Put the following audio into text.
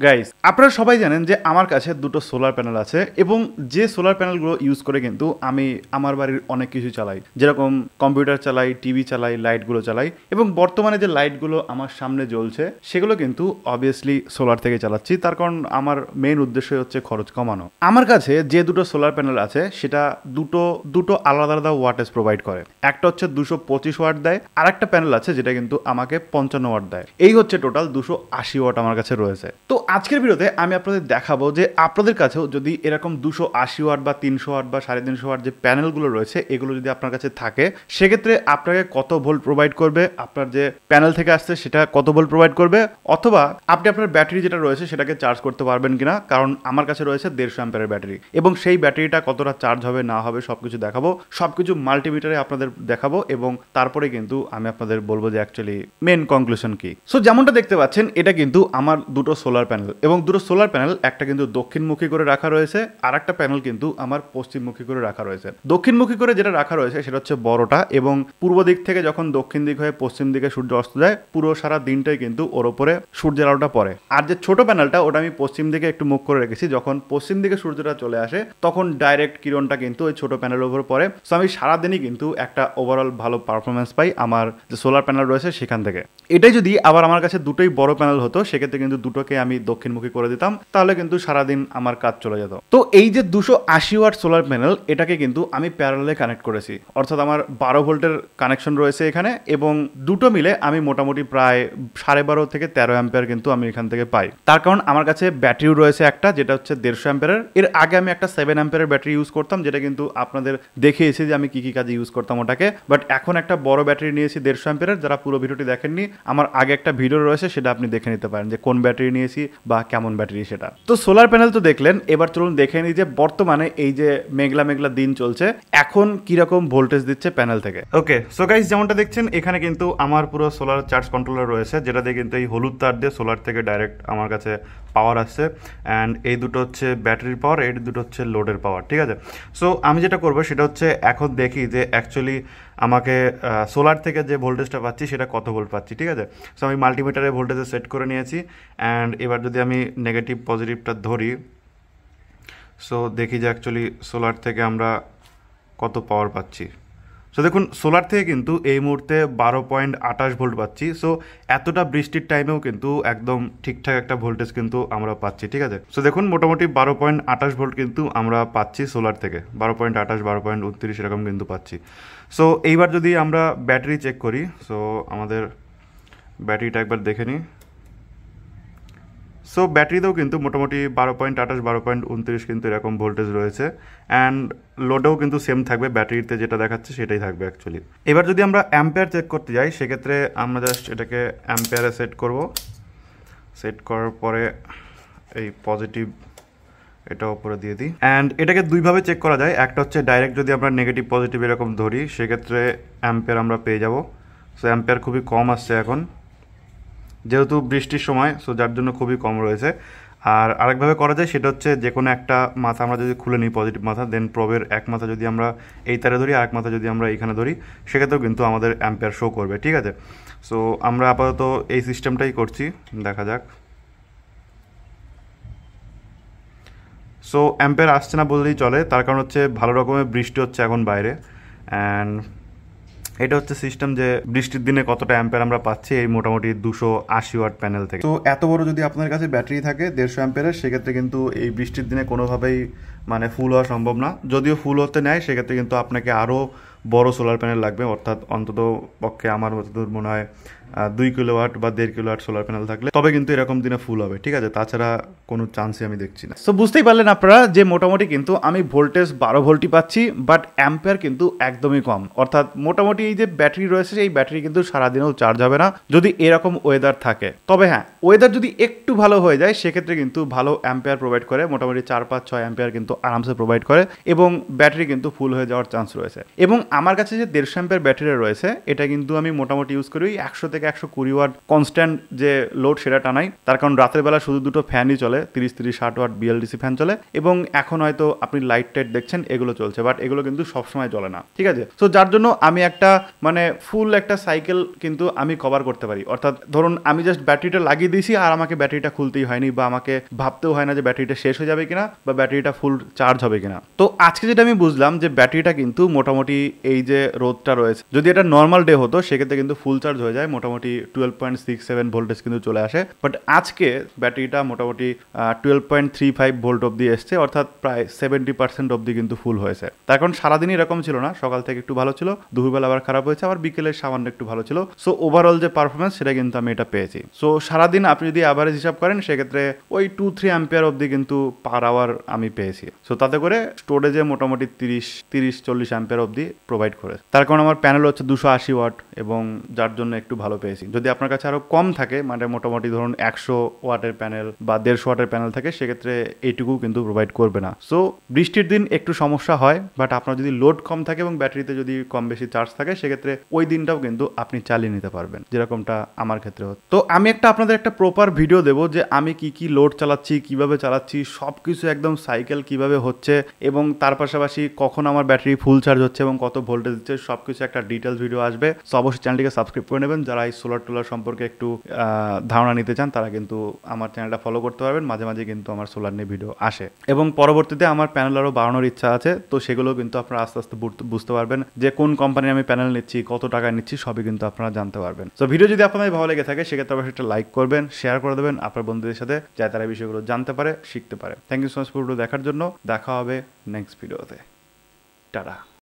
Guys, আপনারা সবাই জানেন যে আমার কাছে দুটো সোলার প্যানেল আছে এবং যে সোলার প্যানেলগুলো ইউজ করে কিন্তু আমি আমার বাড়ির অনেক কিছু চালাই, যেরকম কম্পিউটার চালাই, টিভি চালাই, লাইটগুলো চালাই। এবং বর্তমানে যে লাইটগুলো আমার সামনে জ্বলছে সেগুলো কিন্তু অবভিয়াসলি সোলার থেকে চালাচ্ছি, তার কারণ আমার মেইন উদ্দেশ্য হচ্ছে খরচ কমানো। আমার কাছে যে দুটো সোলার প্যানেল আছে সেটা দুটো দুটো আলাদা আলাদা ওয়াটেজ প্রোভাইড করে। একটা হচ্ছে 225 ওয়াট দেয়, আর একটা প্যানেল আছে যেটা কিন্তু আমাকে 55 ওয়াট দেয়। এই হচ্ছে টোটাল 280 ওয়াট আমার কাছে রয়েছে। তো আজকের ভিডিওতে আমি আপনাদের দেখাবো যে আপনাদের কাছেও যদি এরকম 280 ওয়াট বা 300 ওয়াট বা 350 ওয়াট যে প্যানেলগুলো রয়েছে এগুলো যদি আপনার কাছে থাকে, সেক্ষেত্রে আপনাকে কত ভোল্ট প্রোভাইড করবে, আপনার যে প্যানেল থেকে আসছে সেটা কত ভোল্ট প্রোভাইড করবে, অথবা আপনি আপনার ব্যাটারি যেটা রয়েছে সেটাকে চার্জ করতে পারবেন কিনা। কারণ আমার কাছে রয়েছে 150 অ্যাম্পিয়ারের ব্যাটারি এবং সেই ব্যাটারিটা কতটা চার্জ হবে না হবে সবকিছু দেখাবো, সবকিছু মাল্টিমিটারে আপনাদের দেখাবো এবং তারপরে কিন্তু আমি আপনাদের বলবো যে অ্যাকচুয়ালি মেন কনক্লুশন কি। সো যেমনটা দেখতে পাচ্ছেন এটা কিন্তু আমার দুটো সোলার প্যানেল এবং দুটো সোলার প্যানেল, একটা কিন্তু দক্ষিণমুখী করে রাখা রয়েছে আর একটা প্যানেল কিন্তু আমার পশ্চিমমুখী করে রাখা রয়েছে। দক্ষিণমুখী করে যেটা রাখা রয়েছে সেটা হচ্ছে বড়টা, এবং পূর্ব দিক থেকে যখন দক্ষিণ দিক হয়ে পশ্চিম দিকে সূর্য অস্ত যায় পুরো সারা দিনটাই কিন্তু ওর ওপরে সূর্যের আলোটা পড়ে। আর যে ছোট প্যানেলটা ওটা আমি পশ্চিম দিকে একটু মুখ করে রেখেছি, যখন পশ্চিম দিকে সূর্যটা চলে আসে তখন ডাইরেক্ট কিরণটা কিন্তু ওই ছোট প্যানেলের উপর পড়ে। সো আমি সারাদিনই কিন্তু একটা ওভারঅল ভালো পারফরমেন্স পাই আমার যে সোলার প্যানেল রয়েছে সেখান থেকে। এটাই যদি আবার আমার কাছে দুটোই বড় প্যানেল হতো সেক্ষেত্রে কিন্তু দুটোকে আমি দক্ষিণমুখী করে দিতাম, তাহলে কিন্তু সারাদিন আমার কাজ চলে যেত। তো এই যে 280 ওয়াট সোলার প্যানেল এটাকে কিন্তু আমি প্যারালালে কানেক্ট করেছি, অর্থাৎ আমার 12 ভোল্টের কানেকশন রয়েছে এখানে, এবং দুটো মিলে আমি মোটামুটি প্রায় 12.5 থেকে 13 অ্যাম্পিয়ার কিন্তু আমি এখান থেকে পাই। তার কারণ আমার কাছে ব্যাটারিও রয়েছে একটা, যেটা হচ্ছে 150 অ্যাম্পিয়ারের। এর আগে আমি একটা 7 অ্যাম্পিয়ারের ব্যাটারি ইউজ করতাম, যেটা কিন্তু আপনাদের দেখিয়েছি যে আমি কি কি কাজে ইউজ করতাম ওটাকে। বাট এখন একটা বড় ব্যাটারি নিয়েছি 150 অ্যাম্পিয়ারের। যারা পুরো ভিডিওটি দেখেননি, আমার আগে একটা ভিডিও রয়েছে, সেটা আপনি দেখে নিতে পারেন যে কোন ব্যাটারি নিয়েছি বা কেমন ব্যাটারি সেটা। তো সোলার প্যানেল তো দেখলেন, এবার চলুন দেখে নিই যে বর্তমানে এই যে মেঘলা মেঘলা দিন চলছে এখন কিরকম ভোল্টেজ দিচ্ছে প্যানেল থেকে। ওকে, সো গাইস যেমনটা দেখছেন এখানে কিন্তু আমার পুরো সোলার চার্জ কন্ট্রোলার রয়েছে, যেটা দিয়ে কিন্তু এই হলুদ তার দিয়ে সোলার থেকে ডাইরেক্ট আমার কাছে পাওয়ার আসছে। অ্যান্ড এই দুটো হচ্ছে ব্যাটারির পাওয়ার, এই দুটো হচ্ছে লোডের পাওয়ার, ঠিক আছে। সো আমি যেটা করবো সেটা হচ্ছে এখন দেখি যে অ্যাকচুয়ালি আমাকে সোলার থেকে যে ভোল্টেজটা পাচ্ছি সেটা কত ভোল্ট পাচ্ছি, ঠিক আছে। সো আমি মাল্টিমিটারে ভোল্টেজে সেট করে নিয়েছি। অ্যান্ড এবার যদি আমি নেগেটিভ পজিটিভটা ধরি, সো দেখি যে অ্যাকচুয়ালি সোলার থেকে আমরা কত পাওয়ার পাচ্ছি। সো দেখুন সোলার থেকে কিন্তু এই মুহূর্তে 12.28 ভোল্ট পাচ্ছি। সো এতটা বৃষ্টির টাইমেও কিন্তু একদম ঠিকঠাক একটা ভোল্টেজ কিন্তু আমরা পাচ্ছি, ঠিক আছে। সো দেখুন মোটামুটি 12.28 ভোল্ট কিন্তু আমরা পাচ্ছি সোলার থেকে, 12.28, 12.29 এরকম কিন্তু পাচ্ছি। সো এইবার যদি আমরা ব্যাটারি চেক করি, সো আমাদের ব্যাটারিটা একবার দেখে নিই। সো ব্যাটারিতেও কিন্তু মোটামুটি 12.28, 12.29 কিন্তু এরকম ভোল্টেজ রয়েছে। অ্যান্ড লোডেও কিন্তু সেম থাকবে, ব্যাটারিতে যেটা দেখাচ্ছে সেটাই থাকবে অ্যাকচুয়ালি। এবার যদি আমরা অ্যাম্পিয়ার চেক করতে যাই সেক্ষেত্রে আমরা জাস্ট এটাকে অ্যাম্পিয়ারে সেট করব। সেট করার পরে এই পজিটিভ এটা উপরে দিয়ে দিই। অ্যান্ড এটাকে দুইভাবে চেক করা যায়, একটা হচ্ছে ডাইরেক্ট যদি আমরা নেগেটিভ পজিটিভ এরকম ধরি সেক্ষেত্রে অ্যাম্পিয়ার আমরা পেয়ে যাব। সো অ্যাম্পিয়ার খুবই কম আসছে এখন, যেহেতু বৃষ্টির সময়, সো যার জন্য খুবই কম রয়েছে। আর আরেকভাবে করা যায় সেটা হচ্ছে যে কোনো একটা মাথা আমরা যদি খুলে নিই পজিটিভ মাথা, দেন প্রবের এক মাথা যদি আমরা এই তারে ধরি, আরেক মাথা যদি আমরা এইখানে ধরি, সেক্ষেত্রেও কিন্তু আমাদের অ্যাম্পিয়ার শো করবে, ঠিক আছে। সো আমরা আপাতত এই সিস্টেমটাই করছি, দেখা যাক। সো অ্যাম্পিয়ার আসছে না বললেই চলে, তার কারণ হচ্ছে ভালো রকমের বৃষ্টি হচ্ছে এখন বাইরে। অ্যান্ড এটা হচ্ছে সিস্টেম যে বৃষ্টির দিনে কতটা অ্যাম্পিয়ার আমরা পাচ্ছি এই মোটামুটি 280 ওয়াট প্যানেল থেকে। তো এত বড় যদি আপনার কাছে ব্যাটারি থাকে 150 অ্যাম্পিয়ারের, সেক্ষেত্রে কিন্তু এই বৃষ্টির দিনে কোনোভাবেই মানে ফুল হওয়া সম্ভব না। যদিও ফুল হতে নেয় সেক্ষেত্রে কিন্তু আপনাকে আরও বড় সোলার প্যানেল লাগবে, অর্থাৎ অন্তত পক্ষে আমার যতদূর মনে হয় 2 কিলোওয়াট বা 1.5 কিলোওয়াট সোলার প্যানেল থাকলে তবে কিন্তু এরকম দিনে ফুল হবে, ঠিক আছে। তাছাড়া কোনো চান্সই আমি দেখছি না। সো বুঝতেই পারলেন আপনারা যে মোটামুটি কিন্তু আমি ভোল্টেজ 12 ভোল্টই পাচ্ছি, বাট অ্যাম্পিয়ার কিন্তু একদমই কম। অর্থাৎ মোটামুটি এই যে ব্যাটারি রয়েছে এই ব্যাটারি কিন্তু সারাদিনেও চার্জ হবে না যদি এরকম ওয়েদার থাকে। তবে হ্যাঁ, ওয়েদার যদি একটু ভালো হয়ে যায় সেক্ষেত্রে কিন্তু ভালো অ্যাম্পিয়ার প্রোভাইড করে, মোটামুটি 4, 5, 6 অ্যাম্পিয়ার কিন্তু আরামসে প্রোভাইড করে এবং ব্যাটারি কিন্তু ফুল হয়ে যাওয়ার চান্স রয়েছে। এবং আমার কাছে যে 150 অ্যাম্পিয়ার ব্যাটারি রয়েছে এটা কিন্তু আমি মোটামুটি ইউজ করি 100 থেকে 120 ওয়াট কনস্ট্যান্ট যে লোড সেটা টানাই, তার কারণ রাতের বেলা শুধু দুটো ফ্যানই চলে, 30-60 ওয়াট বিএলডিসি ফ্যান চলে, এবং এখন হয়তো আপনি লাইট টাইট দেখছেন এগুলো চলছে, বাট এগুলো কিন্তু সবসময় চলে না, ঠিক আছে। সো যার জন্য আমি একটা মানে ফুল একটা সাইকেল কিন্তু আমি কভার করতে পারি। অর্থাৎ ধরুন আমি জাস্ট ব্যাটারিটা লাগিয়ে দিয়েছি আর আমাকে ব্যাটারিটা খুলতেই হয়নি, বা আমাকে ভাবতেও হয় না যে ব্যাটারিটা শেষ হয়ে যাবে কিনা বা ব্যাটারিটা ফুল চার্জ হবে কিনা। তো আজকে যেটা আমি বুঝলাম যে ব্যাটারিটা কিন্তু মোটামুটি এই যে রোদটা রয়েছে, যদি এটা নর্মাল ডে হতো সেক্ষেত্রে কিন্তু ফুল চার্জ হয়ে যায়, মোটামুটি 12.67 ভোল্টেজ কিন্তু চলে আসে, বাট আজকে ব্যাটারিটা মোটামুটি 12.35 ভোল্ট অব্দি এসছে, অর্থাৎ প্রায় 70% অব্দি কিন্তু ফুল হয়েছে। তার কারণ সারাদিন এরকম ছিল না, সকাল থেকে একটু ভালো ছিল, দুপুরবেলা আবার খারাপ হয়েছে, আবার বিকেলে সামান্য একটু ভালো ছিল। সো ওভারঅল যে পারফরমেন্স সেটা কিন্তু আমি এটা পেয়েছি। সো সারাদিন আপনি যদি অ্যাভারেজ হিসাব করেন সেক্ষেত্রে ওই 2-3 অ্যাম্পিয়ার অব্দি কিন্তু পার আওয়ার আমি পেয়েছি। সো তাতে করে স্টোরেজে মোটামুটি 30-40 অ্যাম্পিয়ার অব্দি প্রোভাইড করে। তার কারণ আমার প্যানেল হচ্ছে 280 ওয়াট, এবং যার জন্য একটু ভালো পেয়েছি। যদি আপনার কাছে আরও কম থাকে, মানে মোটামুটি ধরুন 100 ওয়াটের প্যানেল বা 150 ওয়াটের প্যানেল থাকে, সেক্ষেত্রে এইটুকু কিন্তু প্রোভাইড করবে না। সো বৃষ্টির দিন একটু সমস্যা হয়, বাট আপনার যদি লোড কম থাকে এবং ব্যাটারিতে যদি কম বেশি চার্জ থাকে সেক্ষেত্রে ওই দিনটাও কিন্তু আপনি চালিয়ে নিতে পারবেন, যেরকমটা আমার ক্ষেত্রে হচ্ছে। তো আমি আপনাদের একটা প্রপার ভিডিও দেবো যে আমি কি লোড চালাচ্ছি, কিভাবে চালাচ্ছি, সব কিছু একদম সাইকেল কিভাবে হচ্ছে, এবং তার পাশাপাশি কখন আমার ব্যাটারি ফুল চার্জ হচ্ছে এবং কত ভোল্টেজ দিচ্ছে, সব কিছু একটা ডিটেলস ভিডিও আসবে। সো অবশ্যই চ্যানেলটিকে সাবস্ক্রাইব করে নেবেন। যারা এই সোলার টোলার সম্পর্কে একটু ধারণা নিতে চান তারা কিন্তু আমার চ্যানেলটা ফলো করতে পারবেন, মাঝে মাঝে কিন্তু আমার সোলার নিয়ে ভিডিও আসে, এবং পরবর্তীতে আমার প্যানেল আরও বাড়ানোর ইচ্ছা আছে। তো সেগুলো কিন্তু আপনারা আস্তে আস্তে বুঝতে পারবেন যে কোন কোম্পানির আমি প্যানেল নিচ্ছি, কত টাকা নিচ্ছি, সবই কিন্তু আপনারা জানতে পারবেন। সো ভিডিও যদি আপনাদের ভালো লেগে থাকে সেক্ষেত্রে অবশ্যই একটা লাইক করবেন, শেয়ার করে দেবেন আপনার বন্ধুদের সাথে, যাতে তারা এই বিষয়গুলো জানতে পারে, শিখতে পারে। Thank you so much video দেখার জন্য। দেখা হবে নেক্সট ভিডিওতে। টাটা।